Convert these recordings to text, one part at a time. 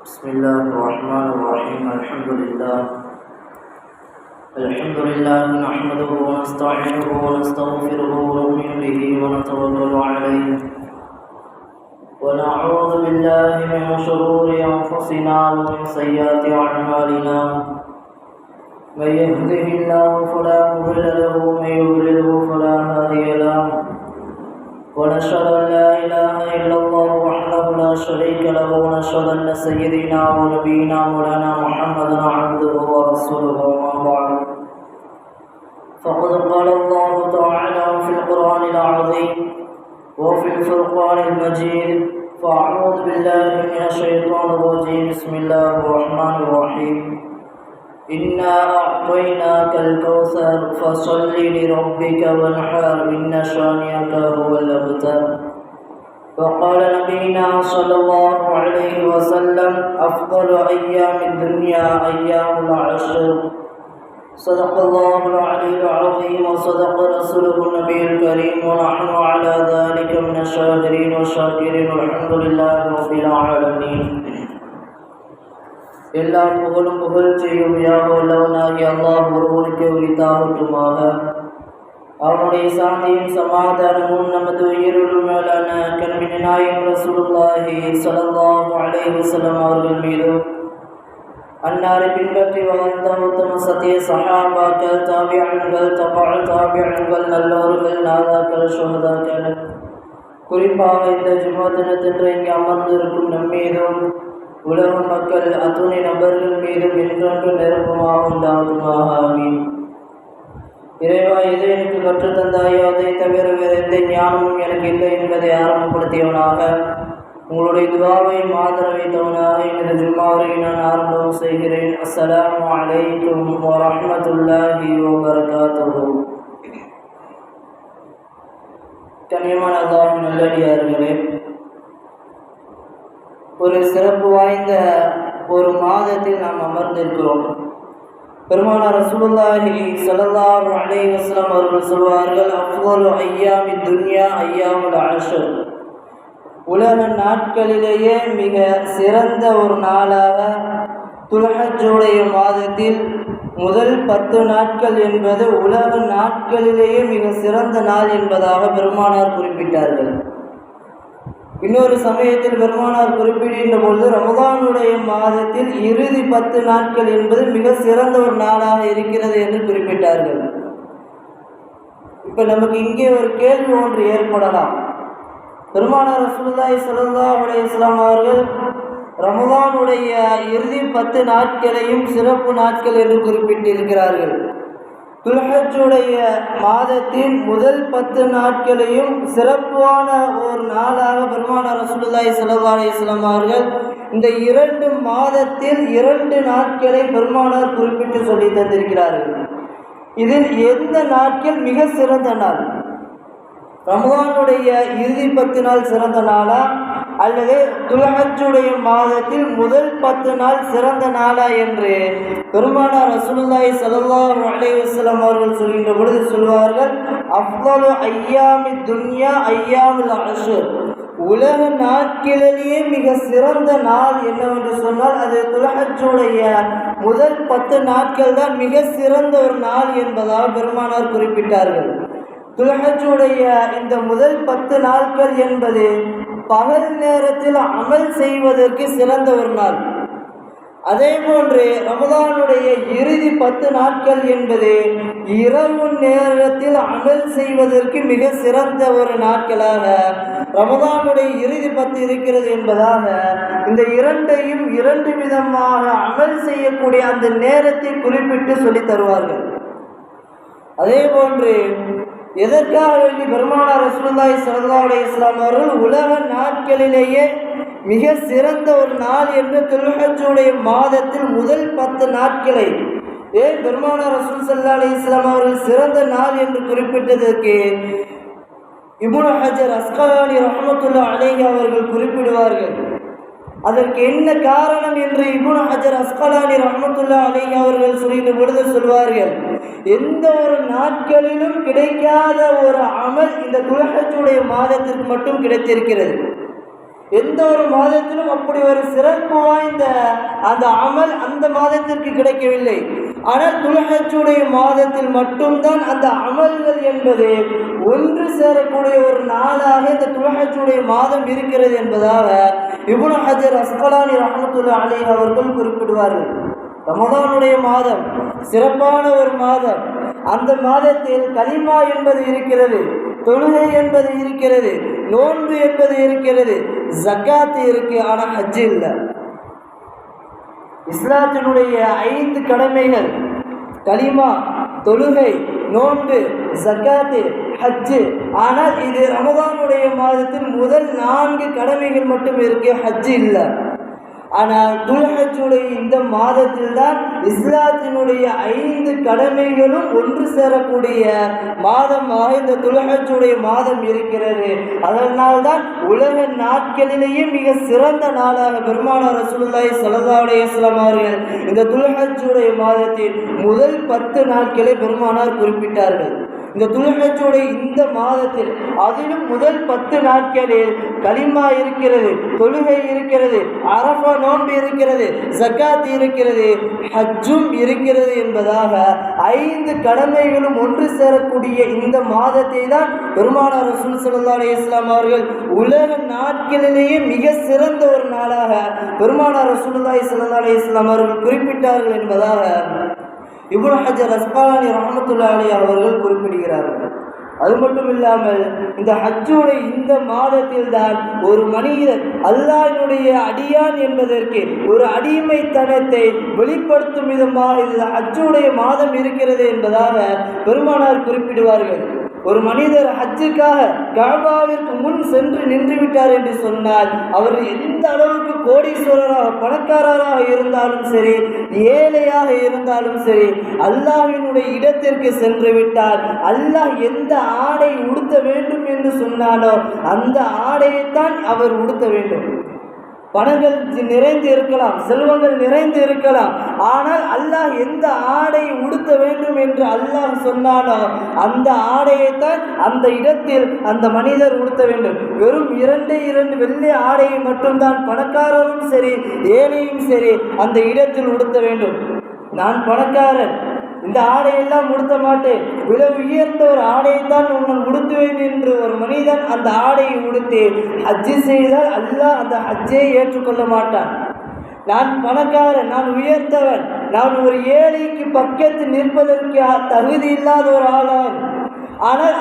بسم الله الرحمن الرحيم. الحمد لله نحمده ونستعينه ونستغفره ونؤمن به ونتوكل عليه ونعوذ بالله من شرور أنفسنا ومن سيئات أعمالنا. من يهده الله فلا مضل له ومن يضلله فلا هادي له. ونشهد أن لا إله إلا الله وحده لا شريك له ونشهد أن سيدنا ونبينا مولانا محمدا عبده ورسوله. وما بعد فقد قال الله تعالى في القرآن العظيم وفي الفرقان المجيد. فأعوذ بالله من الشيطان الرجيم. بسم الله الرحمن الرحيم. إنا أعطيناك الكوثر فصل لربك وانحر إن شانئك هو الأبتر. وقال نبينا صلى الله عليه وسلم أفضل أيام الدنيا أيام العشر. صدق الله العلي العظيم وصدق رسوله النبي الكريم ونحن على ذلك من الشاكرين والشاكرين والحمد لله رب العالمين. எல்லா புகழும் புகழ்ச்சியும் யாவல்லவனாகிய அல்லாஹ் ஒருவனுக்கு உரித்தாகட்டுமாக. அவனுடைய சாந்தியும் சமாதானமும் நமது உயிருள் மேலான கண்மணி நாயகம் ரசூலுல்லாஹி ஸல்லல்லாஹு அலைஹி வஸல்லம் அவர்கள் மீதும், அன்னாரை பின்பற்றி வாழ்ந்த உத்தம சத்திய சஹாபாக்கள், தாபியன்கள், தாபியன்கள், நல்லோர்கள், நாதாக்கள், சுஹதாக்கள், குறிப்பாக இந்த ஜும்ஆ தினத்தன்று இங்கே அமர்ந்திருக்கும் நம்மீதும் உலக மக்கள் அத்துணை நபர்கள் மீதும் என்றொன்று நெருக்கமாக உண்டாகுமாக. ஆமீன். இறைவா, எது எனக்கு கற்றுத்தந்தாயோ அதை தவிர வேறு எந்த ஞானமும் எனக்கு இல்லை என்பதை ஆரம்பப்படுத்தியவனாக, உங்களுடைய துஆவை ஆதரவைத்தவனாக எனது ஜும்மாவை நான் ஆரம்பம் செய்கிறேன். அஸ்ஸலாமு அலைக்கும் வரஹ்மத்துல்லாஹி வபரகாத்துஹு. கண்ணியமான அல்லாஹ்வின் நல்லடியார்களே, ஒரு சிறப்பு வாய்ந்த ஒரு மாதத்தில் நாம் அமர்ந்திருக்கிறோம். பெருமானார் ரசூலுல்லாஹி ஸல்லல்லாஹு அலைஹி வஸல்லம் அவர்கள் சொல்வார்கள், அஃதலு ஐயாமி துன்யா ஐயாமுல் அஷ்ர். உலக நாட்களிலேயே மிக சிறந்த ஒரு நாளாக துல்ஹஜ்ஜுடைய மாதத்தில் முதல் 10 நாட்கள் என்பது உலக நாட்களிலேயே மிக சிறந்த நாள் என்பதாக பெருமானார் குறிப்பிட்டார்கள். இன்னொரு சமயத்தில் பெருமானார் குறிப்பிடுகின்ற பொழுது ரமதானுடைய மாதத்தில் இறுதி 10 நாட்கள் என்பது மிக சிறந்த ஒரு நாளாக இருக்கிறது என்று குறிப்பிட்டார்கள். இப்போ நமக்கு இங்கே ஒரு கேள்வி ஒன்று ஏற்படலாம். பெருமானார் ரசூலுல்லாஹி ஸல்லல்லாஹு அலைஹி வஸல்லம் அவர்கள் ரமதானுடைய இறுதி 10 நாட்களையும் சிறப்பு நாட்கள் என்று குறிப்பிட்டிருக்கிறார்கள். துல்ஹஜ்ஜுடைய மாதத்தின் முதல் 10 நாட்களையும் சிறப்பான ஒரு நாளாக பெருமானார் ரசூலுல்லாஹி ஸல்லல்லாஹு அலைஹி வஸல்லம் அவர்கள் இந்த 2 மாதத்தில் 2 நாட்களை பெருமானார் குறிப்பிட்டு சொல்லி தந்திருக்கிறார்கள். இதில் எந்த நாட்கள் மிக சிறந்த நாள்? ரமதானுடைய இறுதி 10 நாள் சிறந்த நாளா, அல்லது துல்ஹஜ்ஜுடைய மாதத்தில் முதல் 10 நாள் சிறந்த நாளா என்று பெருமானார் ரசூலுல்லாஹி ஸல்லல்லாஹு அலைஹி வஸல்லம் அவர்கள் சொல்கின்ற பொழுது சொல்வார்கள், அஃதலு ஐயாமி துன்யா ஐயாமுல் அஷ்ர். உலக நாட்களிலேயே மிக சிறந்த நாள் என்னவென்று சொன்னால் அது துல்ஹஜ்ஜுடைய முதல் 10 நாட்கள் தான் மிக சிறந்த ஒரு நாள் என்பதாக பெருமானார் குறிப்பிட்டார்கள். துல்ஹஜ்ஜுடைய இந்த முதல் 10 நாட்கள் என்பது பகல் நேரத்தில் அமல் செய்வதற்கு சிறந்த ஒரு நாள். அதே போன்று ரமதானுடைய இறுதி 10 நாட்கள் என்பது இரவு நேரத்தில் அமல் செய்வதற்கு மிக சிறந்த ஒரு நாட்களாக ரமதானுடைய இறுதி 10 இருக்கிறது என்பதாக இந்த இரண்டையும் 2 விதமாக அமல் செய்யக்கூடிய அந்த நேரத்தை குறிப்பிட்டு சொல்லி தருவார்கள். அதே போன்று எதற்காக வேண்டி பெருமானார் ரசூலுல்லாஹி ஸல்லல்லாஹு அலைஹி வஸல்லம் அவர்கள் உலக நாட்களிலேயே மிக சிறந்த ஒரு நாள் என்று துல்ஹஜ்ஜுடைய மாதத்தில் முதல் 10 நாட்களை ஏன் பெருமானார் ரசூல் ஸல்லல்லாஹு அலைஹி வஸல்லம் அவர்கள் சிறந்த நாள் என்று குறிப்பிட்டதற்கு இப்னு ஹஜர் அஸ்கலானி ரஹ்மத்துல்லாஹி அலைஹி அவர்கள் குறிப்பிடுவார்கள். அதற்கு என்ன காரணம் என்று இப்னு ஹஜர் அஸ்கலானி ரஹ்மத்துல்லாஹி அலைஹி அவர்கள் சொல்கின்ற பொழுது சொல்வார்கள், எந்த ஒரு நாட்களிலும் கிடைக்காத ஒரு அமல் இந்த துல்ஹஜ்ஜுடைய மாதத்திற்கு மட்டும் கிடைத்திருக்கிறது. எந்த ஒரு மாதத்திலும் அப்படி ஒரு சிறப்பு வாய்ந்த அந்த அமல் அந்த மாதத்திற்கு கிடைக்கவில்லை. ஆனால் துல்ஹஜ்ஜுடைய மாதத்தில் மட்டும்தான் அந்த அமல்கள் என்பது ஒன்று சேரக்கூடிய ஒரு நாளாக இந்த துல்ஹஜ்ஜுடைய மாதம் இருக்கிறது என்பதாக இப்னு ஹஜர் அஸ்கலானி ரஹ்மத்துல்லாஹி அலைஹி அவர்கள் குறிப்பிடுவார்கள். ரமதானுடைய மாதம் சிறப்பான ஒரு மாதம். அந்த மாதத்தில் கலிமா என்பது இருக்கிறது, தொழுகை என்பது இருக்கிறது, நோன்பு என்பது இருக்கிறது, ஜக்காத் இருக்கு, ஆனால் ஹஜ் இல்லை. இஸ்லாத்தினுடைய 5 கடமைகள் கலிமா, தொழுகை, நோன்பு, ஜக்காத்து, ஹஜ்ஜு. ஆனால் இது ரமதானுடைய மாதத்தில் முதல் 4 கடமைகள் மட்டும் இருக்கு, ஹஜ்ஜு இல்லை. ஆனால் துல்ஹஜ்ஜுடைய இந்த மாதத்தில் தான் இஸ்லாத்தினுடைய 5 கடமைகளும் ஒன்று சேரக்கூடிய மாதமாக இந்த துல்ஹஜ்ஜுடைய மாதம் இருக்கிறது. அதனால்தான் உலக நாட்களிலேயே மிக சிறந்த நாளாக பெருமானார் ரசூலுல்லாஹி ஸல்லல்லாஹு அலைஹி வஸல்லம் அவர்கள் இந்த துல்ஹஜ்ஜுடைய மாதத்தில் முதல் 10 நாட்களை பெருமானார் குறிப்பிட்டார்கள். இந்த துல்ஹஜ்ஜுடைய இந்த மாதத்தில் அதிலும் முதல் 10 நாட்களில் கலிமா இருக்கிறது, தொழுகை இருக்கிறது, அரஃபா நோன்பு இருக்கிறது, ஜக்காத் இருக்கிறது, ஹஜ்ஜும் இருக்கிறது என்பதாக 5 கடமைகளும் ஒன்று சேரக்கூடிய இந்த மாதத்தை தான் பெருமானார் ரசூல் ஸல்லல்லாஹு அலைஹி வஸல்லம் அவர்கள் உலக நாட்களிலேயே மிக சிறந்த ஒரு நாளாக பெருமானார் ரசூலுல்லாஹி ஸல்லல்லாஹு அலைஹி வஸல்லம் அவர்கள் குறிப்பிட்டார்கள் என்பதாக இப்னு ஹஜர் அஸ்கலானி ரஹ்மத்துல்லாஹி அலைஹி அவர்கள் குறிப்பிடுகிறார்கள். அது மட்டும் இல்லாமல் இந்த ஹஜ்ஜுடைய இந்த மாதத்தில் தான் ஒரு மனிதர் அல்லாஹ்வுடைய அடியான் என்பதற்கு ஒரு அடிமைத்தனத்தை வெளிப்படுத்தும் விதமாக இந்த ஹஜ்ஜுடைய மாதம் இருக்கிறது என்பதாக பெருமானார் குறிப்பிடுவார்கள். ஒரு மனிதர் ஹஜ்ஜுக்காக கஅபாவிற்கு முன் சென்று நின்று விட்டார் என்று சொன்னால் அவர் எந்த அளவுக்கு கோடீஸ்வரராக பணக்காரராக இருந்தாலும் சரி, ஏழையாக இருந்தாலும் சரி, அல்லாஹ்வினுடைய இடத்திற்கு சென்று விட்டால் அல்லாஹ் எந்த ஆடை உடுத்த வேண்டும் என்று சொன்னாலோ அந்த ஆடையைத்தான் அவர் உடுத்த வேண்டும். பணங்கள் நிறைந்து இருக்கலாம், செல்வங்கள் நிறைந்து இருக்கலாம், ஆனால் அல்லாஹ் எந்த ஆடையை உடுத்த வேண்டும் என்று அல்லாஹ் சொன்னானோ அந்த ஆடையைத்தான் அந்த இடத்தில் அந்த மனிதர் உடுத்த வேண்டும். வெறும் 2 வெள்ளை ஆடையை மட்டும்தான் பணக்காரரும் சரி ஏழையும் சரி அந்த இடத்தில் உடுத்த வேண்டும். நான் பணக்காரன், இந்த ஆடையெல்லாம் உடுத்த மாட்டேன், விலை உயர்ந்த ஒரு ஆடையைத்தான் நான் உடுத்துவேன் என்று ஒரு மனிதன் அந்த ஆடையை உடுத்தி ஹஜ்ஜு செய்தால் அல்லாஹ் அந்த ஹஜ்ஜை ஏற்றுக்கொள்ள மாட்டான். நான் பணக்காரன், நான் உயர்ந்தவன், நான் ஒரு ஏழைக்கு பக்கத்தில் நிற்பதற்கு தகுதி இல்லாத ஒரு ஆளான், ஆனால்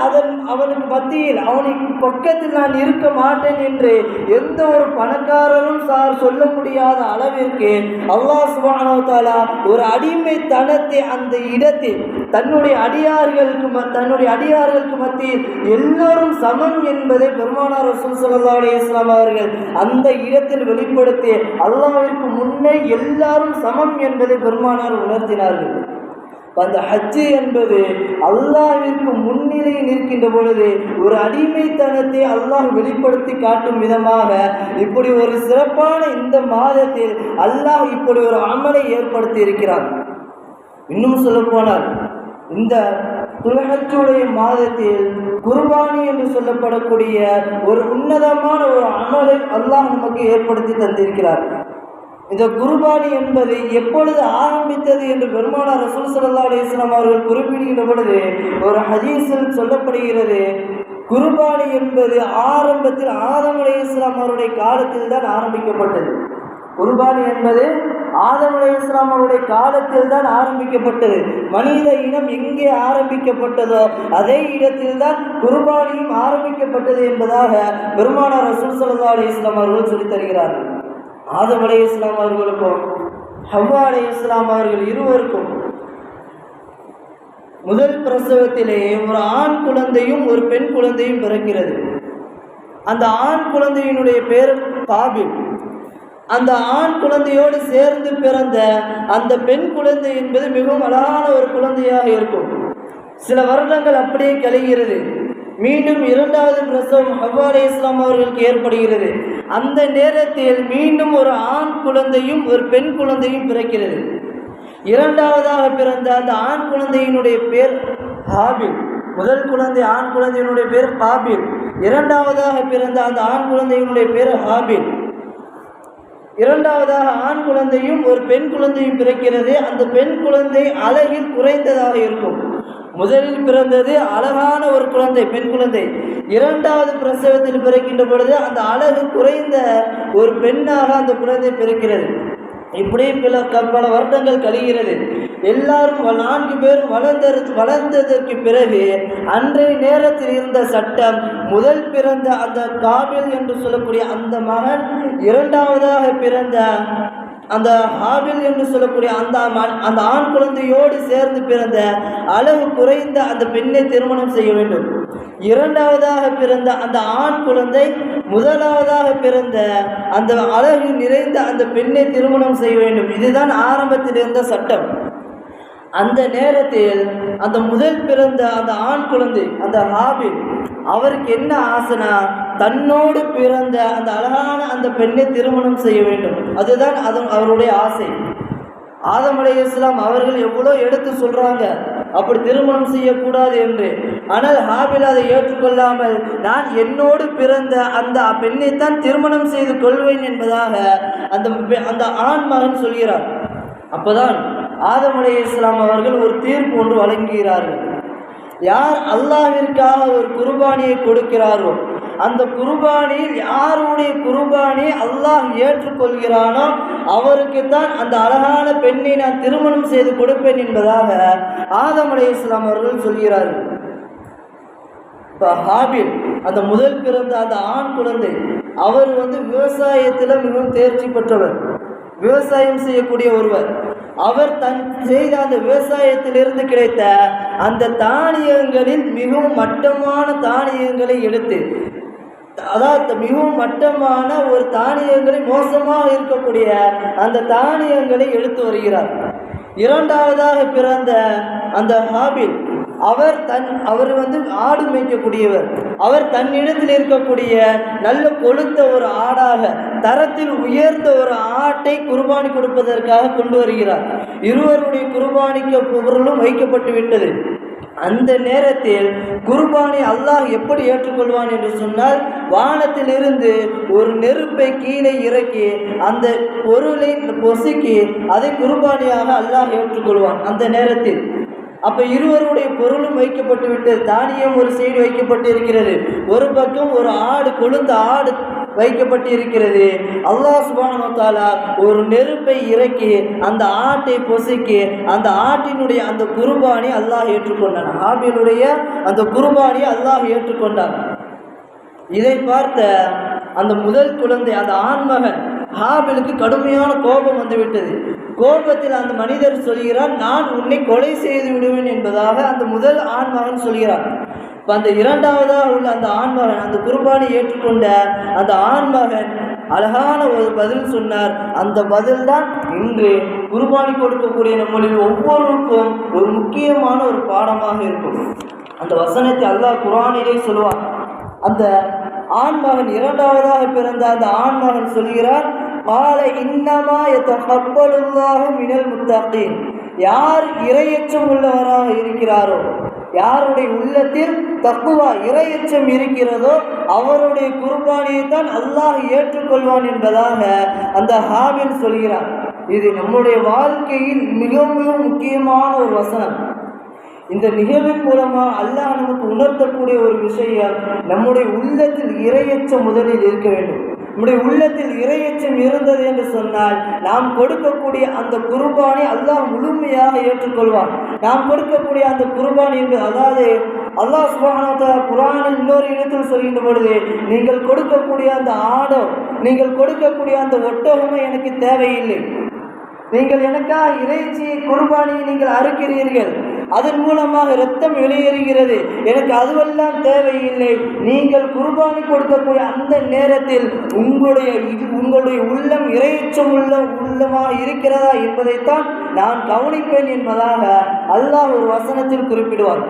அவனுக்கு மத்தியில் அவனுக்கு பக்கத்தில் நான் இருக்க மாட்டேன் என்று எந்த ஒரு பணக்காரரும் சொல்ல முடியாத அளவிற்கு அல்லாஹ் சுப்ஹானஹு வ தஆலா ஒரு அடிமைத்தனத்தை அந்த இடத்தில் தன்னுடைய அடியார்களுக்கு மத்தியில் எல்லோரும் சமம் என்பதை பெருமானார் ரசூல் ஸல்லல்லாஹு அலைஹி வஸல்லம் அவர்கள் அந்த இடத்தில் வெளிப்படுத்தி அல்லாஹ்விற்கு முன்னே எல்லாரும் சமம் என்பதை பெருமானார் உணர்த்தினார்கள். அந்த ஹஜ்ஜு என்பது அல்லாஹ்விற்கு முன்னிலையில் நிற்கின்ற பொழுது ஒரு அடிமைத்தனத்தை அல்லாஹ் வெளிப்படுத்தி காட்டும் விதமாக இப்படி ஒரு சிறப்பான இந்த மாதத்தில் அல்லாஹ் இப்படி ஒரு அமலை ஏற்படுத்தி இருக்கிறார். இன்னும் சொல்லப்போனால் இந்த துல்ஹஜ்ஜுடைய மாதத்தில் குர்பானி என்று சொல்லப்படக்கூடிய ஒரு உன்னதமான ஒரு அமலை அல்லாஹ் நமக்கு ஏற்படுத்தி தந்திருக்கிறார். இந்த குர்பானி என்பது எப்பொழுது ஆரம்பித்தது என்று பெருமானார் ரசூல் ஸல்லல்லாஹு அலைஹி வஸல்லம் அவர்கள் குறிப்பிடுகின்ற பொழுது ஒரு ஹதீஸில் சொல்லப்படுகிறது, குர்பானி என்பது ஆரம்பத்தில் ஆதம் அலைஹிஸ்ஸலாம் அவருடைய காலத்தில் தான் ஆரம்பிக்கப்பட்டது. குர்பானி என்பது ஆதம் அலைஹிஸ்ஸலாம் அவருடைய காலத்தில் தான் ஆரம்பிக்கப்பட்டது. மனித இனம் எங்கே ஆரம்பிக்கப்பட்டதோ அதே இடத்தில் தான் குர்பானியும் ஆரம்பிக்கப்பட்டது என்பதாக பெருமானார் ரசூல் ஸல்லல்லாஹு அலைஹி வஸல்லம் அவர்கள் சொல்லித் தருகிறார்கள். ஆதம் அலைஹிஸ்ஸலாம் அவர்களுக்கும் ஹவ்வா அலைஹிஸ்ஸலாம் அவர்கள் இருவருக்கும் முதல் பிரசவத்திலே ஒரு ஆண் குழந்தையும் ஒரு பெண் குழந்தையும் பிறக்கிறது. அந்த ஆண் குழந்தையினுடைய பெயர் காபில். அந்த ஆண் குழந்தையோடு சேர்ந்து பிறந்த அந்த பெண் குழந்தை என்பது மிகவும் அழகான ஒரு குழந்தையாக இருக்கும். சில வருடங்கள் அப்படியே கழிகிறது. மீண்டும் 2வது பிரசவம் ஹவ்வா அலைஹிஸ்ஸலாம் அவர்களுக்கு ஏற்படுகிறது. அந்த நேரத்தில் மீண்டும் ஒரு ஆண் குழந்தையும் ஒரு பெண் குழந்தையும் பிறக்கிறது. 2வதாக பிறந்த அந்த ஆண் குழந்தையினுடைய பேர் ஹாபில். முதல் குழந்தை ஆண் குழந்தையினுடைய பேர் காபில். இரண்டாவதாக பிறந்த அந்த ஆண் குழந்தையினுடைய பேர் ஹாபில். இரண்டாவதாக ஆண் குழந்தையும் ஒரு பெண் குழந்தையும் பிறக்கிறது. அந்த பெண் குழந்தை அழகில் குறைந்ததாக இருக்கும். முதலில் பிறந்தது அழகான ஒரு குழந்தை, பெண் குழந்தை. இரண்டாவது பிரசவத்தில் பிறக்கின்ற பொழுது அந்த அழகு குறைந்த ஒரு பெண்ணாக அந்த குழந்தை பிறக்கிறது. இப்படி பல வருடங்கள் கழிகிறது. எல்லாரும் 4 பேரும் வளர்ந்ததற்கு பிறகு அன்றைய நேரத்தில் இருந்த சட்டம், முதல் பிறந்த அந்த காபில் என்று சொல்லக்கூடிய அந்த மகன் இரண்டாவதாக பிறந்த அந்த ஹாபில் என்று சொல்லக்கூடிய அந்த ஆண் குழந்தையோடு சேர்ந்து பிறந்த அழகு குறைந்த அந்த பெண்ணை திருமணம் செய்ய வேண்டும். இரண்டாவதாக பிறந்த அந்த ஆண் குழந்தை முதலாவதாக பிறந்த அந்த அழகு நிறைந்த அந்த பெண்ணை திருமணம் செய்ய வேண்டும். இதுதான் ஆரம்பத்தில் இருந்த சட்டம். அந்த நேரத்தில் அந்த முதல் பிறந்த அந்த ஆண் குழந்தை அந்த ஹாபில், அவருக்கு என்ன ஆசைனா, தன்னோடு பிறந்த அந்த அழகான அந்த பெண்ணை திருமணம் செய்ய வேண்டும். அதுதான் அவருடைய ஆசை. ஆதம் அலைஹிஸ்ஸலாம் அவர்கள் எவ்வளோ எடுத்து சொல்கிறாங்க அப்படி திருமணம் செய்யக்கூடாது என்று. ஆனால் ஹாபில் அதை ஏற்றுக்கொள்ளாமல், நான் என்னோடு பிறந்த அந்த பெண்ணைத்தான் திருமணம் செய்து கொள்வேன் என்பதாக அந்த ஆண் மகன் சொல்கிறார். அப்போதான் ஆதம் அலைஹிஸ்ஸலாம் அவர்கள் ஒரு தீர்ப்பு ஒன்று வழங்குகிறார்கள். யார் அல்லாஹ்விற்காக ஒரு குர்பானியை கொடுக்கிறாரோ, அந்த குர்பானியில் யாருடைய குர்பானி அல்லாஹ் ஏற்றுக்கொள்கிறானோ அவருக்குத்தான் அந்த அழகான பெண்ணை நான் திருமணம் செய்து கொடுப்பேன் என்பதாக ஆதம் அலைஹிஸ்ஸலாம் அவர்கள் சொல்கிறார்கள். இப்போ ஹாபில் அந்த முதல் பிறந்த அந்த ஆண் குழந்தை, அவர் விவசாயத்தில் மிகவும் தேர்ச்சி பெற்றவர், விவசாயம் செய்யக்கூடிய ஒருவர். அவர் செய்த அந்த விவசாயத்திலிருந்து கிடைத்த அந்த தானியங்களில் மிகவும் மட்டமான தானியங்களை எடுத்து, அதாவது மிகவும் மட்டமான ஒரு தானியங்களை, மோசமாக இருக்கக்கூடிய அந்த தானியங்களை எடுத்து வருகிறார். இரண்டாவதாக பிறந்த அந்த ஹாபில், அவர் ஆடு மேய்க்கக்கூடியவர். அவர் தன்னிடத்தில் இருக்கக்கூடிய நல்ல கொழுத்த ஒரு ஆடாக, தரத்தில் உயர்ந்த ஒரு ஆட்டை குர்பானி கொடுப்பதற்காக கொண்டு வருகிறார். இருவருடைய குர்பானிக்கு பொருளும் வைக்கப்பட்டு விட்டது. அந்த நேரத்தில் குர்பானி அல்லாஹ் எப்படி ஏற்றுக்கொள்வான் என்று சொன்னால், வானத்திலிருந்து ஒரு நெருப்பை கீழே இறக்கி அந்த பொருளை பொசுக்கி அதை குர்பானியாக அல்லாஹ் ஏற்றுக்கொள்வான் அந்த நேரத்தில். அப்போ இருவருடைய பொருளும் வைக்கப்பட்டு விட்டது. தானியம் ஒரு சைடு வைக்கப்பட்டு இருக்கிறது, ஒரு பக்கம் ஒரு ஆடு, கொழுந்த ஆடு வைக்கப்பட்டு இருக்கிறது. அல்லாஹ் சுப்ஹானஹு வ தஆலா ஒரு நெருப்பை இறக்கி அந்த ஆட்டை பொசுக்கி அந்த ஆட்டினுடைய அந்த குர்பானி அல்லாஹ் ஏற்றுக்கொண்டான். ஹாபிலுடைய அந்த குர்பானியை அல்லாஹ் ஏற்றுக்கொண்டான். இதை பார்த்த அந்த முதல் குழந்தை அந்த ஆண்மகன் ஹாபிலுக்கு கடுமையான கோபம் வந்துவிட்டது. கோபத்தில் அந்த மனிதர் சொல்கிறார், நான் உன்னை கொலை செய்து விடுவேன் என்பதாக அந்த முதல் ஆண்மகன் சொல்கிறார். இப்போ அந்த இரண்டாவதாக உள்ள அந்த ஆண்மகன், அந்த குர்பானை ஏற்றுக்கொண்ட அந்த ஆண்மகன் அழகான ஒரு பதில் சொன்னார். அந்த பதில் தான் இன்று குர்பானி கொடுக்கக்கூடிய நம்மளில் ஒவ்வொருவருக்கும் ஒரு முக்கியமான ஒரு பாடமாக இருக்கும். அந்த வசனத்தை அல்லாஹ் குர்ஆனிலே சொல்லுவான். அந்த ஆண்மகன், இரண்டாவதாக பிறந்த அந்த ஆண்மகன் சொல்கிறார், கால இன்னமா யதகப்பலுல்லாஹு மினல் முத்தகீன். யார் இறையச்சம் உள்ளவராக இருக்கிறாரோ, யாருடைய உள்ளத்தில் தக்குவா இறையச்சம் இருக்கிறதோ அவருடைய குர்பானியை தான் அல்லாஹ் ஏற்றுக்கொள்வான் என்பதாக அந்த ஹாபில் சொல்கிறார். இது நம்முடைய வாழ்க்கையில் மிக மிக முக்கியமான ஒரு வசனம். இந்த நிகழ்வின் மூலமாக அல்லாஹ் நமக்கு உணர்த்தக்கூடிய ஒரு விஷயம், நம்முடைய உள்ளத்தில் இறையச்சம் முதலில் இருக்க வேண்டும். நம்முடைய உள்ளத்தில் இறையச்சம் இருந்தது என்று சொன்னால் நாம் கொடுக்கக்கூடிய அந்த குர்பானை அல்லாஹ் முழுமையாக ஏற்றுக்கொள்வான். நாம் கொடுக்கக்கூடிய அந்த குர்பானி என்பது, அதாவது அல்லாஹ் சுப்ஹானஹு வ தஆலா குர்ஆனில் இன்னொரு இடத்தில் சொல்கின்ற பொழுது, நீங்கள் கொடுக்கக்கூடிய அந்த ஆடோ, நீங்கள் கொடுக்கக்கூடிய அந்த ஒட்டகமோ எனக்கு தேவையில்லை. நீங்கள் எனக்காக இறைச்சியை குர்பானியை நீங்கள் அறுக்கிறீர்கள், அதன் மூலமாக இரத்தம் வெளியேறுகிறது, எனக்கு அதுவெல்லாம் தேவையில்லை. நீங்கள் குர்பானி கொடுக்கக்கூடிய அந்த நேரத்தில் உங்களுடைய உள்ளம் இறைச்சம் உள்ளமாக இருக்கிறதா என்பதைத்தான் நான் கவனிப்பேன் என்பதாக அல்லாஹ் ஒரு வசனத்தில் குறிப்பிடுவார்.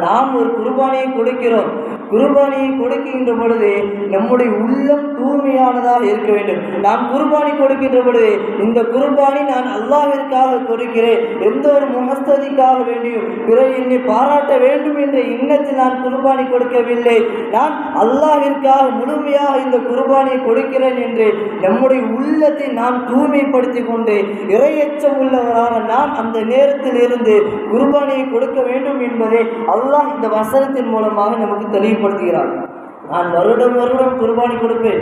நாம் ஒரு குர்பானியை கொடுக்கிறோம், குர்பானியை கொடுக்கின்ற பொழுது நம்முடைய உள்ளம் தூய்மையானதாக இருக்க வேண்டும். நாம் குர்பானி கொடுக்கின்ற பொழுது இந்த குர்பானி நான் அல்லாஹ்விற்காக கொடுக்கிறேன், எந்த ஒரு முஹஸ்ததிக்காக வேண்டியும் பிறர் என்னை பாராட்ட வேண்டும் என்ற எண்ணத்தில் நான் குர்பானி கொடுக்கவில்லை, நான் அல்லாஹ்விற்காக முழுமையாக இந்த குர்பானியை கொடுக்கிறேன் என்று நம்முடைய உள்ளத்தை நாம் தூய்மைப்படுத்தி கொண்டு இறையச்சம் உள்ளவராக நாம் அந்த நேரத்தில் இருந்து குர்பானியை கொடுக்க வேண்டும் என்பதை அல்லாஹ் இந்த வசனத்தின் மூலமாக நமக்கு தெளிவுபடுத்துகிறார். நான் வருடம் குர்பானி கொடுப்பேன்,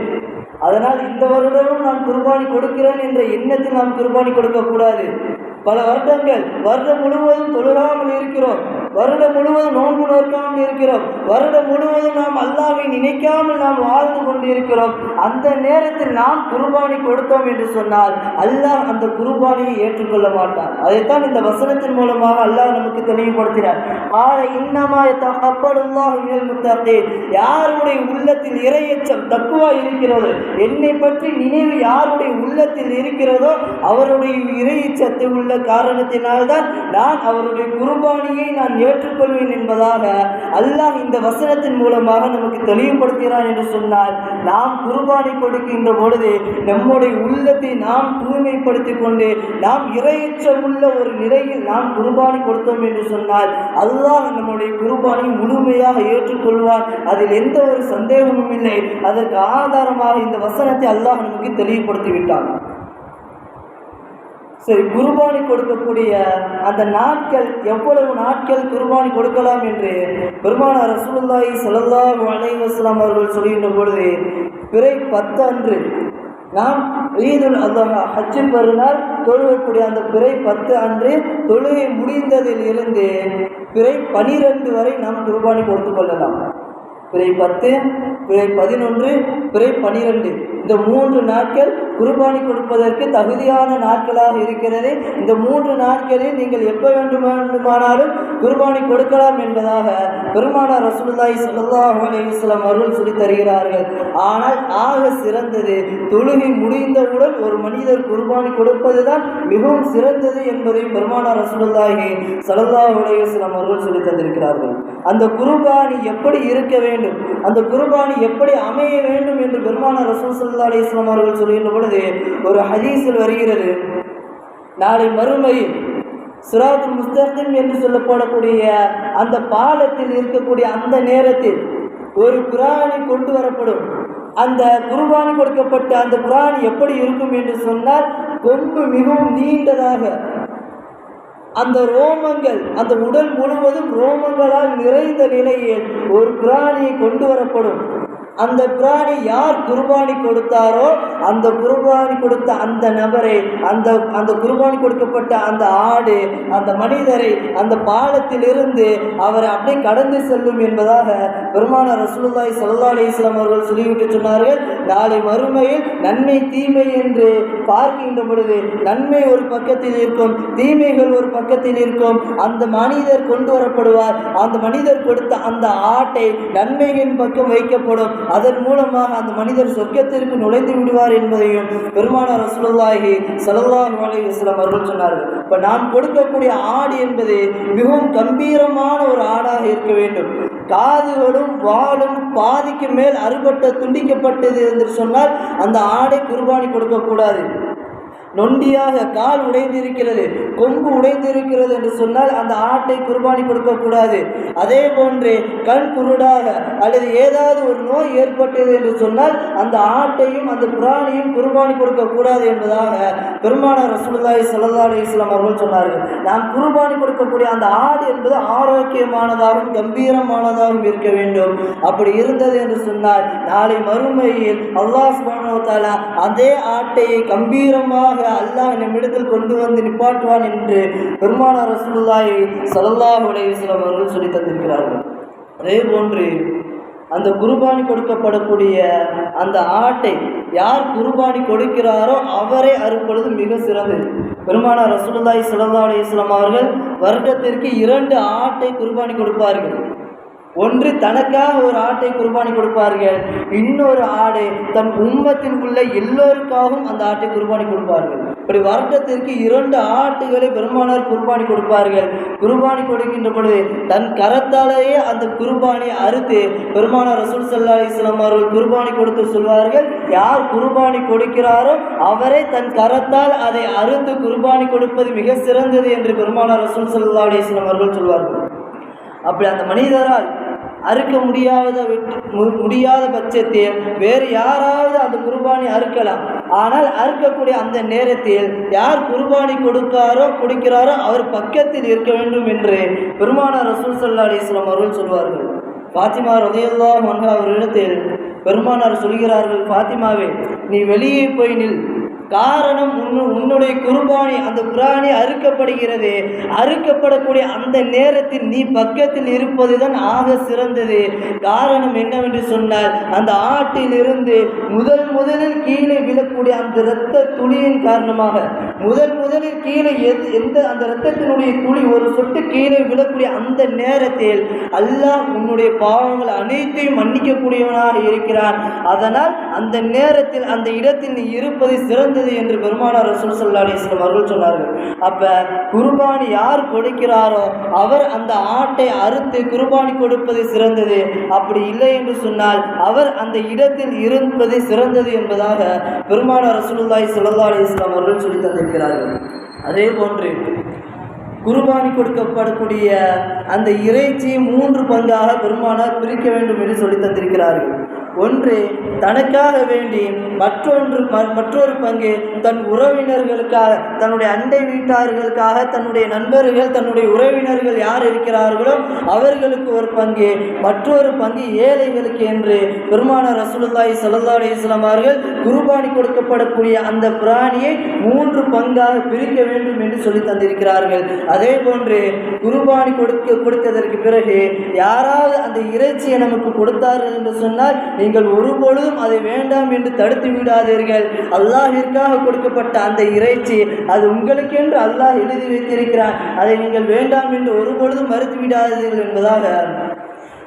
அதனால் இந்த வருடமும் நான் குர்பானி கொடுக்கிறேன் என்ற எண்ணத்தில் நாம் குர்பானி கொடுக்கக்கூடாது. பல வருடம் முழுவதும் தொழுகாமல் இருக்கிறோம், வருடம் முழுவதும் நோன்பு நோக்காமல் இருக்கிறோம், வருடம் முழுவதும் நாம் அல்லாஹ்வை நினைக்காமல் நாம் வாழ்ந்து கொண்டிருக்கிறோம். அந்த நேரத்தில் நாம் குர்பானி கொடுத்தோம் என்று சொன்னால் அல்லாஹ் அந்த குர்பானியை ஏற்றுக்கொள்ள மாட்டான். அதைத்தான் இந்த வசனத்தின் மூலமாக அல்லாஹ் நமக்கு தெளிவுபடுத்தினார். யாருடைய உள்ளத்தில் இறையச்சம் தக்குவா இருக்கிறதோ, என்னை பற்றி நினைவு யாருடைய உள்ளத்தில் இருக்கிறதோ அவருடைய இறையச்சத்தை உள்ள காரணத்தினால்தான் நான் அவருடைய குர்பானியை நான் ஏற்றுக்கொள்வேன் என்பதாக அல்லாஹ் இந்த வசனத்தின் மூலமாக நமக்கு தெளிவுபடுத்துகிறான் என்று சொன்னால், நாம் குர்பானி கொடுக்கின்ற பொழுது நம்முடைய உள்ளத்தை நாம் தூய்மைப்படுத்திக் கொண்டு நாம் இறையச்சம் உள்ள ஒரு நிலையில் நாம் குர்பானி கொடுத்தோம் என்று சொன்னால் அல்லாஹ் நம்முடைய குர்பானை முழுமையாக ஏற்றுக்கொள்வார். அதில் எந்த ஒரு சந்தேகமும் இல்லை. அதற்கு ஆதாரமாக இந்த வசனத்தை அல்லாஹ் நமக்கு தெளிவுபடுத்திவிட்டான். சரி, குர்பானி கொடுக்கக்கூடிய அந்த நாட்கள், எவ்வளவு நாட்கள் குர்பானி கொடுக்கலாம் என்று பெருமானார் ரசூலுல்லாஹி ஸல்லல்லாஹு அலைஹி வஸல்லம் அவர்கள் சொல்கின்ற பொழுது, பிறை 10 அன்று நாம் ஈதுல் அத்ஹா ஹஜ்ஜில் வருநாள் தொழுகக்கூடிய அந்த பிறை 10 அன்று தொழுகை முடிந்ததில் இருந்து பிறை 12 வரை நாம் குர்பானி கொடுத்து கொள்ளலாம். பிறை 10, பிறை 11, பிறை 12 இந்த 3 நாட்கள் குர்பானி கொடுப்பதற்கு தகுதியான நாட்களாக இருக்கிறது. இந்த 3 நாட்களில் நீங்கள் எப்ப வேண்டுமானாலும் குர்பானி கொடுக்கலாம் என்பதாக பெருமானார் ரசூலுல்லாஹி ஸல்லல்லாஹு அலைஹி வஸல்லம் அவர்கள் சொல்லித் தருகிறார்கள். ஆனால் ஆக சிறந்தது தொழுகை முடிந்தவுடன் ஒரு மனிதர் குர்பானி கொடுப்பதுதான் மிகவும் சிறந்தது என்பதை பெருமானார் ரசூலுல்லாஹி ஸல்லல்லாஹு அலைஹி வஸல்லம் அவர்கள் சொல்லித் தந்திருக்கிறார்கள். அந்த குர்பானி எப்படி இருக்க வேண்டும், அந்த குர்பானி எப்படி அமைய வேண்டும் என்று பெருமானார் ரசூல் ஸல்லல்லாஹு அலைஹி வஸல்லம் அவர்கள் சொல்கின்ற பொழுது ஒரு ஹதீஸில் வருகிறது, நாளை மறுமையில் சிராத்துல் முஸ்தகீம் என்று சொல்லப்படக்கூடிய அந்த பாலத்தில் இருக்கக்கூடிய அந்த நேரத்தில் ஒரு பிராணி கொண்டு வரப்படும். அந்த குர்பானி கொடுக்கப்பட்ட அந்த பிராணி எப்படி இருக்கும் என்று சொன்னால், கொம்பு மிகவும் நீண்டதாக, அந்த ரோமங்கள், அந்த உடல் முழுவதும் ரோமங்களால் நிறைந்த நிலையில் ஒரு பிராணியை கொண்டு வரப்படும். அந்த பிராணி யார் குர்பானி கொடுத்தாரோ அந்த குர்பானி கொடுத்த அந்த நபரை, அந்த குர்பானி கொடுக்கப்பட்ட அந்த ஆடு அந்த மனிதரை அந்த பாலத்திலிருந்து அவரை அப்படியே கடந்து செல்லும் என்பதாக பெருமானார் ரசூலுல்லாஹி ஸல்லல்லாஹு அலைஹி வஸல்லம் அவர்கள் சொல்லிவிட்டு சொன்னார்கள். நாளை மறுமையில் நன்மை தீமை என்று பார்க்கின்ற பொழுது நன்மை ஒரு பக்கத்தில் இருக்கும், தீமைகள் ஒரு பக்கத்தில் இருக்கும். அந்த மனிதர் கொண்டு வரப்படுவார், அந்த மனிதர் கொடுத்த அந்த ஆட்டை நன்மையின் பக்கம் வைக்கப்படும். அதன் மூலமாக அந்த மனிதர் சொர்க்கத்திற்கு நுழைந்து விடுவார் என்பதையும் பெருமானார் ரசூலுல்லாஹி ஸல்லல்லாஹு அலைஹி வஸல்லம் அவர்கள் சொன்னார்கள். இப்போ நாம் கொடுக்கக்கூடிய ஆடு என்பது மிகவும் கம்பீரமான ஒரு ஆடாக இருக்க வேண்டும். காதுகளும் வாழும் பாதிக்கு மேல் அறுபட்ட துண்டிக்கப்பட்டது என்று சொன்னால் அந்த ஆடை குர்பானி கொடுக்கக்கூடாது. நொண்டியாக கால் உடைந்திருக்கிறது, கொம்பு உடைந்திருக்கிறது என்று சொன்னால் அந்த ஆட்டை குர்பானி கொடுக்கக்கூடாது. அதே போன்று கண் குருடாக அல்லது ஏதாவது ஒரு நோய் ஏற்பட்டது என்று சொன்னால் அந்த ஆட்டையும் அந்த பிராணியும் குர்பானி கொடுக்கக்கூடாது என்பதாக பெருமானார் ரசூலுல்லாஹி ஸல்லல்லாஹு அலைஹி வஸல்லம் அவர்கள் சொன்னார்கள். நாம் குர்பானி கொடுக்கக்கூடிய அந்த ஆடு என்பது ஆரோக்கியமானதாகவும் கம்பீரமானதாகவும் இருக்க வேண்டும். அப்படி இருந்தது என்று சொன்னால் நாளை மறுமையில் அல்லாஹ் சுப்ஹானஹு வ தஆலா அதே ஆட்டை கம்பீரமாக அல்லாஹ் நம்மிடத்தில் கொண்டு வந்து நிப்பாட்டுவான் என்று பெருமானார் ரசூலுல்லாஹி ஸல்லல்லாஹு அலைஹி வஸல்லம் அவர்கள் சொல்லி தந்திருக்கிறார்கள். அதே போன்று அந்த குர்பானி கொடுக்கப்படக்கூடிய அந்த ஆட்டை யார் குர்பானி கொடுக்கிறாரோ அவரே அறுப்பது மிக சிறந்தது. பெருமானார் ரசூலுல்லாஹி ஸல்லல்லாஹு அலைஹி வஸல்லம் அவர்கள் வருடத்திற்கு 2 ஆட்டை குர்பானி கொடுப்பார்கள். ஒன்று தனக்காக ஒரு ஆட்டை குர்பானி கொடுப்பார்கள், இன்னொரு ஆடு தன் உம்மத்தில் உள்ள எல்லோருக்காகவும் அந்த ஆட்டை குர்பானி கொடுப்பார்கள். இப்படி வருடத்திற்கு 2 ஆட்டுகளை பெருமானார் குர்பானி கொடுப்பார்கள். குர்பானி கொடுக்கின்ற பொழுது தன் கரத்தாலேயே அந்த குர்பானை அறுத்து பெருமானார் ரசூல் ஸல்லல்லாஹு அலைஹி வஸல்லம் அவர்கள் குர்பானி கொடுத்து சொல்வார்கள், யார் குர்பானி கொடுக்கிறாரோ அவரே தன் கரத்தால் அதை அறுத்து குர்பானி கொடுப்பது மிக சிறந்தது என்று பெருமானார் ரசூல் ஸல்லல்லாஹு அலைஹி வஸல்லம் அவர்கள் சொல்வார்கள். அப்படி அந்த மனிதரால் அறுக்க முடியாத பட்சத்தில் வேறு யாராவது அந்த குர்பானி அறுக்கலாம். ஆனால் அறுக்கக்கூடிய அந்த நேரத்தில் யார் குர்பானி கொடுக்கிறாரோ அவர் பக்கத்தில் இருக்க வேண்டும் என்று பெருமானார் ரசூல் ஸல்லல்லாஹு அலைஹி வஸல்லம் அவர்கள் சொல்வார்கள். ஃபாத்திமா ரலியல்லாஹு அன்ஹா அவர்களிடத்தில் பெருமானார் சொல்கிறார்கள், ஃபாத்திமாவே நீ வெளியே போய் நில். காரணம் உன்னுடைய குர்பானி அந்த பிராணி அறுக்கப்படுகிறது. அறுக்கப்படக்கூடிய அந்த நேரத்தில் நீ பக்கத்தில் இருப்பதுதான் ஆக சிறந்தது. காரணம் என்னவென்று சொன்னால், அந்த ஆட்டிலிருந்து முதலில் கீழே விழக்கூடிய அந்த இரத்த துளியின் காரணமாக முதலில் கீழே அந்த இரத்தத்தினுடைய துளி ஒரு சொட்டு கீழே விழக்கூடிய அந்த நேரத்தில் அல்லாஹ் உன்னுடைய பாவங்கள் அனைத்தையும் மன்னிக்கக்கூடியவனாக இருக்கிறான். அதனால் அந்த நேரத்தில் அந்த இடத்தில் நீ இருப்பது சிறந்த என்று பெருமானார் ரசூல் ஸல்லல்லாஹு அலைஹி வஸல்லம் அவர்கள் சொன்னார்கள். அப்ப குர்பானி யார் கொடுக்கிறாரோ அவர் அந்த ஆட்டை அறுத்து குர்பானி கொடுப்பது சிறந்தது. அப்படி இல்லை என்று சொன்னால் அவர் அந்த இடத்தில் இருப்பது சிறந்தது என்பதாக பெருமானார் ரசூலுல்லாஹி ஸல்லல்லாஹு அலைஹி வஸல்லம் அவர்கள் சொல்லி தந்திருக்கிறார்கள். அதே போன்று குர்பானி கொடுக்கப்படக்கூடிய அந்த இறைச்சியை 3 பங்காக பெருமானார் பிரிக்க வேண்டும் என்று சொல்லி தந்திருக்கிறார்கள். ஒன்று தனக்காக வேண்டி, மற்றொரு பங்கு தன் உறவினர்களுக்காக, தன்னுடைய அண்டை வீட்டார்களுக்காக, தன்னுடைய நண்பர்கள் தன்னுடைய உறவினர்கள் யார் இருக்கிறார்களோ அவர்களுக்கு ஒரு பங்கு, மற்றொரு பங்கு ஏழைகளுக்கு என்று பெருமானார் ரசூலுல்லாஹி ஸல்லல்லாஹு அலைஹி வஸல்லம் அவர்கள் குர்பானி கொடுக்கப்படக்கூடிய அந்த பிராணியை 3 பங்காக பிரிக்க வேண்டும் என்று சொல்லி தந்திருக்கிறார்கள். அதே போன்று குர்பானி கொடுத்ததற்கு பிறகு யாராவது அந்த இறைச்சியை நமக்கு கொடுத்தார்கள் என்று சொன்னால் நீங்கள் ஒருபொழுதும் அதை வேண்டாம் என்று தடுத்து விடாதீர்கள். அல்லாஹ்விற்காக கொடுக்கப்பட்ட அந்த இறைச்சி அது உங்களுக்கென்று அல்லாஹ் எழுதி வைத்திருக்கிறான். அதை நீங்கள் வேண்டாம் என்று ஒருபொழுதும் மறுத்து விடாதீர்கள் என்பதாக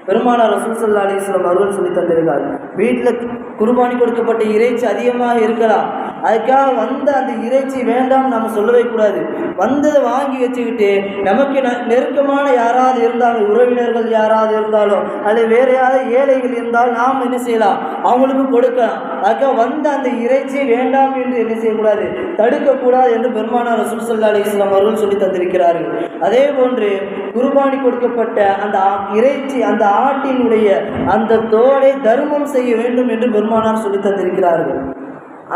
பெருமானார் ரசூல் ஸல்லல்லாஹு அலைஹி வஸல்லம் அவர்கள் சொல்லி தந்திருக்கிறார்கள். வீட்டில் குர்பானி கொடுக்கப்பட்ட இறைச்சி அதிகமாக இருக்கலாம். அதுக்காக வந்த அந்த இறைச்சி வேண்டாம் நம்ம சொல்லவே கூடாது. வந்ததை வாங்கி வச்சுக்கிட்டு நமக்கு நெருக்கமான யாராவது இருந்தாலும், உறவினர்கள் யாராவது இருந்தாலோ அல்லது வேறு யாராவது ஏழைகள் இருந்தாலும் நாம் என்ன செய்யலாம், அவங்களுக்கு கொடுக்கலாம். அதுக்காக வந்த அந்த இறைச்சி வேண்டாம் என்று என்ன செய்யக்கூடாது, தடுக்கக்கூடாது என்று பெருமானார் ரசூல் ஸல்லல்லாஹு அலைஹி வஸல்லம் அவர்கள் சொல்லி தந்திருக்கிறார்கள். அதே போன்று குர்பானி கொடுக்கப்பட்ட அந்த இறைச்சி, அந்த ஆட்டினுடைய அந்த தோலை தர்மம் செய்ய வேண்டும் என்று பெருமானார் சொல்லி தந்திருக்கிறார்கள்.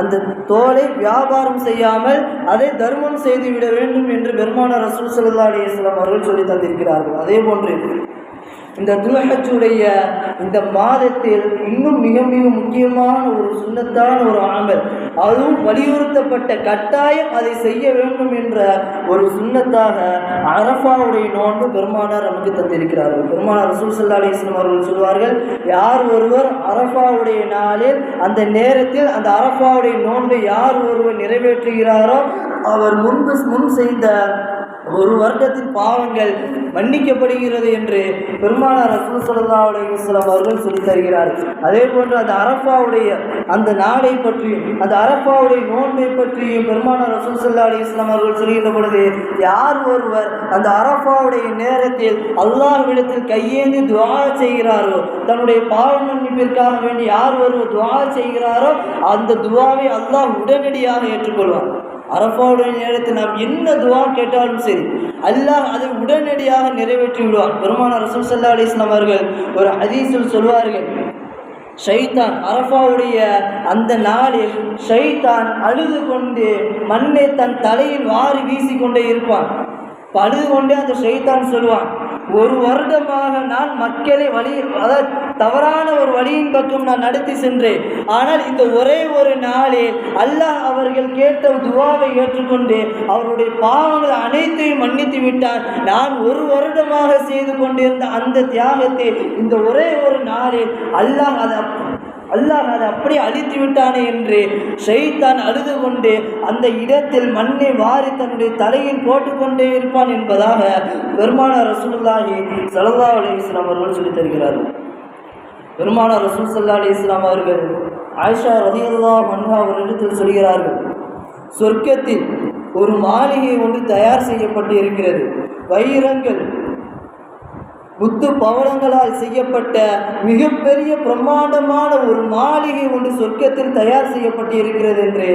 அந்த தோலை வியாபாரம் செய்யாமல் அதை தர்மம் செய்துவிட வேண்டும் என்று பெருமானார் ரசூல் ஸல்லல்லாஹு அலைஹி வஸல்லம் அவர்கள் சொல்லி தந்திருக்கிறார்கள். அதே போன்று இந்த துல்ஹஜ்ஜுடைய இந்த மாதத்தில் இன்னும் மிக மிக முக்கியமான ஒரு சுன்னத்தான ஒரு அமல், அதுவும் வலியுறுத்தப்பட்ட கட்டாயம் அதை செய்ய வேண்டும் என்ற ஒரு சுன்னத்தாக அரஃபாவுடைய நோன்பு பெருமானார் நமக்கு தந்திருக்கிறார்கள். பெருமானார் ரசூல் ஸல்லல்லாஹு அலைஹி வஸல்லம் அவர்கள் சொல்வார்கள், யார் ஒருவர் அரஃபாவுடைய நாளில் அந்த நேரத்தில் அந்த அரஃபாவுடைய நோன்பை யார் ஒருவர் நிறைவேற்றுகிறாரோ அவர் முன் செய்த ஒரு வருடத்தின் பாவங்கள் மன்னிக்கப்படுகிறது என்று பெருமானார் ரசூல் ஸல்லல்லாஹு அலைஹி வஸல்லம் அவர்கள் சொல்லி தருகிறார்கள். அதே போன்று அந்த அரஃபாவுடைய அந்த நாளை பற்றியும் அந்த அரஃபாவுடைய நோன்பை பற்றியும் பெருமானார் ரசூல் ஸல்லல்லாஹு அலைஹி வஸல்லம் அவர்கள் சொல்கின்ற பொழுது, யார் ஒருவர் அந்த அரஃபாவுடைய நேரத்தில் அல்லாஹ்விடத்தில் கையேந்தி துஆ செய்கிறாரோ, தன்னுடைய பாவ மன்னிப்பிற்காக வேண்டி யார் ஒருவர் துஆ செய்கிறாரோ அந்த துஆவை அல்லாஹ் உடனடியாக ஏற்றுக்கொள்வார். அரஃபாவுடைய நேரத்தில் நாம் என்ன துஆ கேட்டாலும் சரி அல்லாஹ் அதை உடனடியாக நிறைவேற்றி விடுவார். பெருமானார் ரசூல் ஸல்லல்லாஹு அலைஹி வஸல்லம் அவர்கள் ஒரு ஹதீஸில் சொல்வார்கள், ஷைத்தான் அரஃபாவுடைய அந்த நாளில் ஷைத்தான் அழுது கொண்டு மண்ணை தன் தலையில் வாரி வீசிக்கொண்டே இருப்பான். அழுது கொண்டே அந்த ஷைத்தான் சொல்வான், ஒரு வருடமாக நான் மக்களை அதாவது தவறான ஒரு வழியின் பக்கம் நான் நடத்தி சென்றேன். ஆனால் இந்த ஒரே ஒரு நாளில் அல்லாஹ் அவர்கள் கேட்ட துஆவை ஏற்றுக்கொண்டு அவருடைய பாவங்கள் அனைத்தையும் மன்னித்து விட்டான். நான் ஒரு வருடமாக செய்து கொண்டிருந்த அந்த தியாகத்தை இந்த ஒரே ஒரு நாளில் அல்லாஹ் அதை அப்படி அழித்து விட்டானே என்று ஷைத்தான் அழுது கொண்டு அந்த இடத்தில் மண்ணை வாரி தன்னுடைய தலையில் போட்டுக்கொண்டே இருப்பான் என்பதாக பெருமானார் ரசூலுல்லாஹி ஸல்லல்லாஹு அலைஹி வஸல்லம் அவர்கள் சொல்லித் தருகிறார்கள். பெருமானார் ரசூல் ஸல்லல்லாஹு அலைஹி வஸல்லம் அவர்கள் ஆயிஷா ரலியல்லாஹு அன்ஹா அவர்களிடத்தில் சொல்கிறார்கள், சொர்க்கத்தில் ஒரு மாளிகை ஒன்று தயார் செய்யப்பட்டு இருக்கிறது. வைரங்கள் முத்து பவளங்களால் செய்யப்பட்ட மிகப்பெரிய பிரம்மாண்டமான ஒரு மாளிகை ஒன்று சொர்க்கத்தில் தயார் செய்யப்பட்டு இருக்கிறது என்று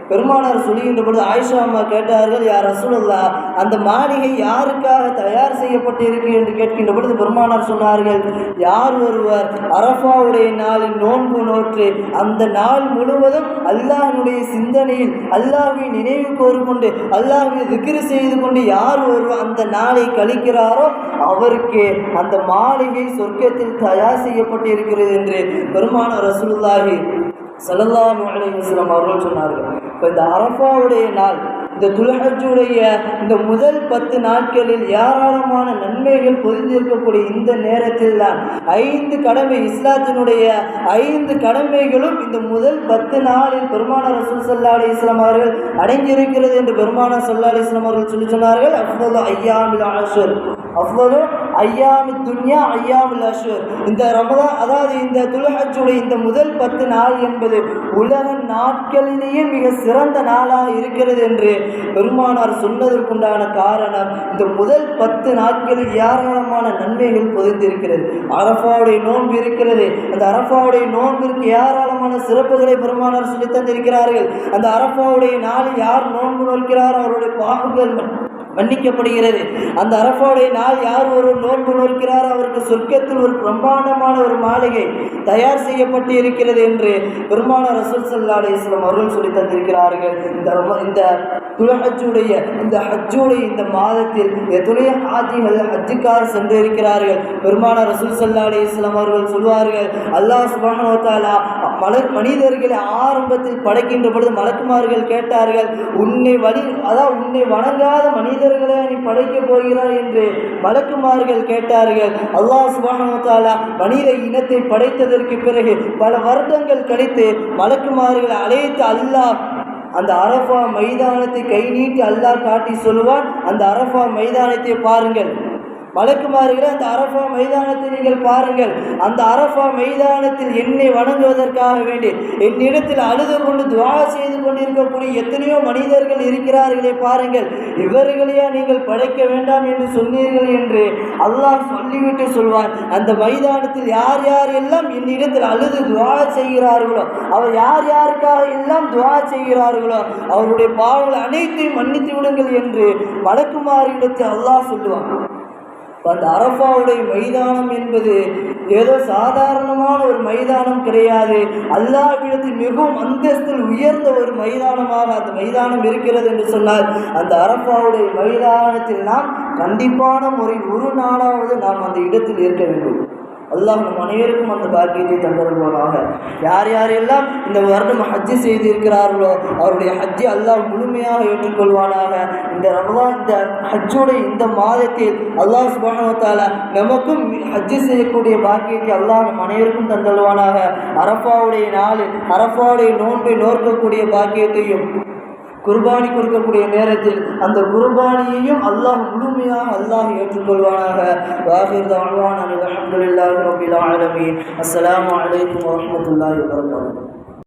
பெருமானார் சொல்லுகின்ற பொழுது ஆயிஷா அம்மா கேட்டார்கள், யார் ரசூலுல்லாஹ், அந்த மாளிகை யாருக்காக தயார் செய்யப்பட்டு இருக்கு என்று கேட்கின்ற பொழுது பெருமானார் சொன்னார்கள், யார் ஒருவர் அரஃபாவுடைய நாளில் நோன்பு நோற்று அந்த நாள் முழுவதும் அல்லாஹ்வுடைய சிந்தனையில் அல்லாஹ்வை நினைவு கூர்ந்து அல்லாஹ்வை திக்ர் செய்து கொண்டு யார் ஒருவர் அந்த நாளை கழிக்கிறாரோ அவருக்கு அந்த மாளிகை சொர்க்கத்தில் தயார் செய்யப்பட்டு இருக்கிறது என்று பெருமானார் ரசூலுல்லாஹி ஸல்லல்லாஹு அலைஹி வஸல்லம் அவர்கள் சொன்னார்கள். இப்போ இந்த அரஃபாவுடைய நாள், இந்த துல்ஹஜ்ஜுடைய இந்த முதல் 10 நாட்களில் ஏராளமான நன்மைகள் பொதிந்திருக்கக்கூடிய இந்த நேரத்தில் தான் 5 கடமை, இஸ்லாத்தினுடைய 5 கடமைகளும் இந்த முதல் 10 நாளில் பெருமானார் ரசூல் ஸல்லல்லாஹு அலைஹி வஸல்லம் அவர்கள் அடங்கியிருக்கிறது என்று பெருமானார் ஸல்லல்லாஹு அலைஹி வஸல்லம் அவர்கள் சொல்லி சொன்னார்கள். அஃதலு ஐயாமில் அஷ்ர், அஃதலு ஐயாமி துன்யா ஐயாமுல் அஷ்ர். இந்த ரமதான், அதாவது இந்த துல்ஹஜ்ஜுடைய இந்த முதல் 10 நாள் என்பது உலக நாட்களிலேயே மிக சிறந்த நாளாக இருக்கிறது என்று பெருமானார் சொன்னதற்குண்டான காரணம், இந்த முதல் 10 நாட்களில் ஏராளமான நன்மைகள் பொதிந்திருக்கிறது. அரஃபாவுடைய நோன்பு இருக்கிறது. அந்த அரஃபாவுடைய நோன்பிற்கு ஏராளமான சிறப்புகளை பெருமானார் சொல்லி தந்திருக்கிறார்கள். அந்த அரஃபாவுடைய நாளில் யார் நோன்பு நோக்கிறாரோ அவருடைய பாவங்கள் மன்னிக்கப்படுகிறது. அந்த அரஃபாவுடைய நாள் யார் ஒரு நோன்பு நோக்கிறாரோ அவருக்கு சொர்க்கத்தில் ஒரு பிரம்மாண்டமான ஒரு மாளிகை தயார் செய்யப்பட்டு இருக்கிறது என்று பெருமானார் ரசூல் ஸல்லல்லாஹு அலைஹி வஸல்லம் அவர்கள் சொல்லி தந்திருக்கிறார்கள். இந்த துல்ஹஜ்ஜுடைய இந்த ஹஜ்ஜுடைய இந்த மாதத்தில் எத்தனைய ஹாஜிகள் ஹஜ்ஜுக்காக சென்று இருக்கிறார்கள். பெருமானார் ரசூல் ஸல்லல்லாஹு அலைஹி வஸல்லம் அவர்கள் சொல்வார்கள், அல்லாஹ் சுப்ஹானஹு வ தஆலா மனிதர்களை ஆரம்பத்தில் படைக்கின்ற பொழுது மலக்குமார்கள் கேட்டார்கள், உன்னை வணங்காத மனிதர்களை நீ படைக்கப் போகிறார் என்று மலக்குமார்கள் கேட்டார்கள். அல்லாஹ் சுப்ஹானஹு வ தஆலா மனித இனத்தை படைத்ததற்கு பிறகு பல வருடங்கள் கழித்து மலக்குமார்களை அழைத்து அல்லாஹ் அந்த அரஃபா மைதானத்தை கை நீட்டி அல்லாஹ் காட்டி சொல்லுவான், அந்த அரஃபா மைதானத்தை பாருங்கள், மலக்குமார்களே அந்த அரஃபா மைதானத்தை நீங்கள் பாருங்கள், அந்த அரஃபா மைதானத்தில் என்னை வணங்குவதற்காக வேண்டி என்னிடத்தில் அழுது கொண்டு துஆ செய்து கொண்டிருக்கக்கூடிய எத்தனையோ மனிதர்கள் இருக்கிறார்களே பாருங்கள், இவர்களையா நீங்கள் படைக்க வேண்டாம் என்று சொன்னீர்கள் என்று அல்லாஹ் சொல்லிவிட்டு சொல்வான். அந்த மைதானத்தில் யார் யார் எல்லாம் என்னிடத்தில் அழுது துஆ செய்கிறார்களோ, அவர் யார் யாருக்காக எல்லாம் துஆ செய்கிறார்களோ அவருடைய பாவங்கள் அனைத்தையும் மன்னித்து விடுங்கள் என்று மலக்குமாரிடத்தில் அல்லாஹ் சொல்லுவான். அந்த அரஃபாவுடைய மைதானம் என்பது ஏதோ சாதாரணமான ஒரு மைதானம் கிடையாது. அல்லாஹ்விடத்தில் மிகவும் அந்தஸ்தில் உயர்ந்த ஒரு மைதானமாக அந்த மைதானம் இருக்கிறது என்று சொன்னால், அந்த அரஃபாவுடைய மைதானத்தில் நாம் கண்டிப்பான முறையில் ஒரு நாளாவது நாம் அந்த இடத்தில் இருக்க வேண்டும். அல்லாஹ் நம் அனைவருக்கும் அந்த பாக்கியத்தை தந்தருள்வானாக. யார் யாரெல்லாம் இந்த வருடம் ஹஜ்ஜு செய்திருக்கிறார்களோ அவருடைய ஹஜ்ஜை அல்லாஹ் முழுமையாக ஏற்றுக்கொள்வானாக. இந்த ரமலான், இந்த ஹஜ்ஜுடைய இந்த மாதத்தில் அல்லாஹ் சுப்ஹானஹு வ தஆலா நமக்கும் ஹஜ்ஜு செய்யக்கூடிய பாக்கியத்தை அல்லாஹ் நம் அனைவருக்கும் தந்தருள்வானாக. அரஃபாவுடைய நாளில் அரஃபாவுடைய நோன்பை நோக்கக்கூடிய பாக்கியத்தையும் குர்பானி கொடுக்கக்கூடிய நேரத்தில் அந்த குர்பானியையும் அல்லாஹ் முழுமையாக அல்லாஹ் ஏற்றுக்கொள்வானாக. வாஹிர் தஅவானா அல்ஹம்துலில்லாஹி ரப்பில் ஆலமீன். அஸ்ஸலாமு அலைக்கும் வரஹ்மத்துல்லாஹி வபரகாத்துஹு.